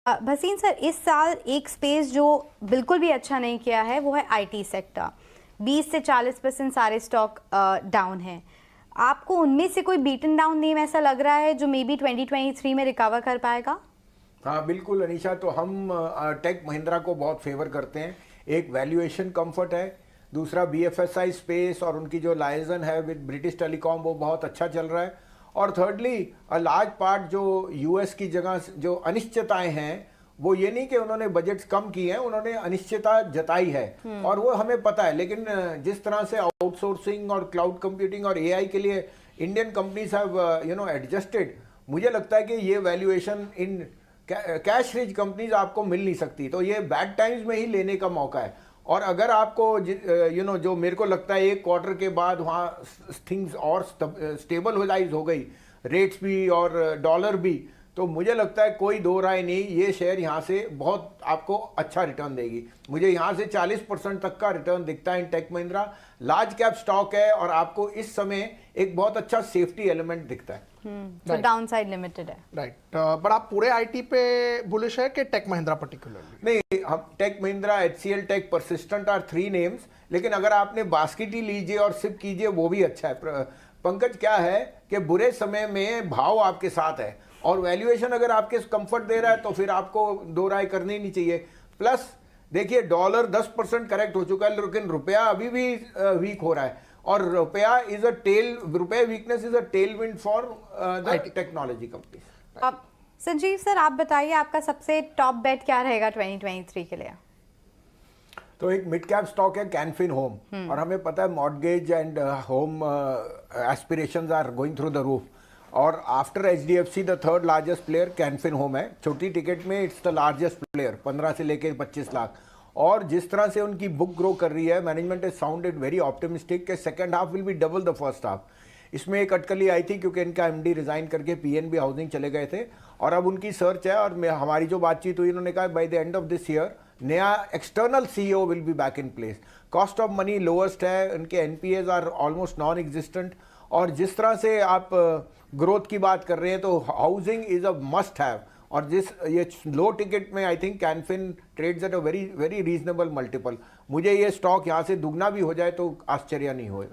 Bhasin sir, इस साल एक स्पेस जो बिल्कुल भी अच्छा नहीं किया है वो है आईटी सेक्टर। 20 से 40% सारे स्टॉक डाउन हैं। आपको उनमें से कोई बीटन डाउन नेम ऐसा लग रहा है जो मे बी 2023 में रिकवर कर पाएगा? हाँ बिल्कुल अनीशा, तो हम टेक महिंद्रा को बहुत फेवर करते हैं। एक वैल्यूएशन कंफर्ट है, दूसरा बीएफएसआई स्पेस और उनकी जो लाइजन है विद ब्रिटिश टेलीकॉम वो बहुत अच्छा चल रहा है। और थर्डली अ लार्ज पार्ट जो यूएस की जगह जो अनिश्चितताएं हैं, वो ये नहीं कि उन्होंने बजट्स कम किए हैं, उन्होंने अनिश्चितता जताई है और वो हमें पता है। लेकिन जिस तरह से आउटसोर्सिंग और क्लाउड कंप्यूटिंग और एआई के लिए इंडियन कंपनीज हैव एडजस्टेड, मुझे लगता है कि ये valuation in cash rich companies आपको मिल नहीं सकती। तो ये बैड टाइम्स में ही लेने का मौका है। और अगर आपको जो मेरे को लगता है एक क्वार्टर के बाद वहाँ थिंग्स और स्टेबलाइज हो गई, रेट्स भी और डॉलर भी, तो मुझे लगता है कोई दो राय नहीं, ये शेयर यहाँ से बहुत आपको अच्छा रिटर्न देगी। मुझे यहाँ से 40% तक का रिटर्न दिखता है in Tech Mahindra. Large cap stock है और आपको इस समय एक बहुत अच्छा सेफ्टी एलिमेंट दिखता है। तो डाउन साइड लिमिटेड है, राइट। बट आप पूरे आईटी पे बुलिश है कि टेक महिंद्रा पर्टिकुलरली? नहीं, हम Tech Mahindra, HCL Tech, Persistent are three names. लेकिन अगर आपने बास्केट ही लीजिए और सिप कीजिए वो भी अच्छा है। पंकज, क्या है कि बुरे समय में भाव आपके साथ है और वैल्यूएशन अगर आपके कंफर्ट दे रहा है तो फिर आपको दो राय करनी नहीं चाहिए। प्लस देखिए, डॉलर 10% करेक्ट हो चुका है, लेकिन रुपया अभी भी वीक हो रहा है और रुपया इज अ टेल, रुपया weakness is a tailwind for the technology company. अब संजीव सर, आप बताइए आपका सबसे टॉप बेट क्या रहेगा 2023 के लिए? तो एक मिड कैप स्टॉक है कैनफिन होम, और हमें पता है mortgage and home aspirations are going through the roof. और after HDFC the third largest player Canfin home है। छोटी टिकट में इट्स द लार्जेस्ट प्लेयर, 15 से लेकर 25 लाख। और जिस तरह से उनकी बुक ग्रो कर रही है, management is sounded very optimistic के second half will be double the first half. इसमें एक अटकली आई थी क्योंकि इनका एमडी रिजाइन करके पीएनबी हाउसिंग चले गए थे और अब उनकी सर्च है। और हमारी जो बातचीत हुई, उन्होंने कहा by the end of this year नया external CEO will be back in place. Cost of money lowest है, उनके NPAs are almost non existent. और जिस तरह से आप ग्रोथ की बात कर रहे हैं तो housing is a must have. और जिस ये लो टिकट में I think Canfin trades at a very very reasonable multiple. मुझे ये स्टॉक यहाँ से दुगना भी हो जाए तो आश्चर्य नहीं होगा।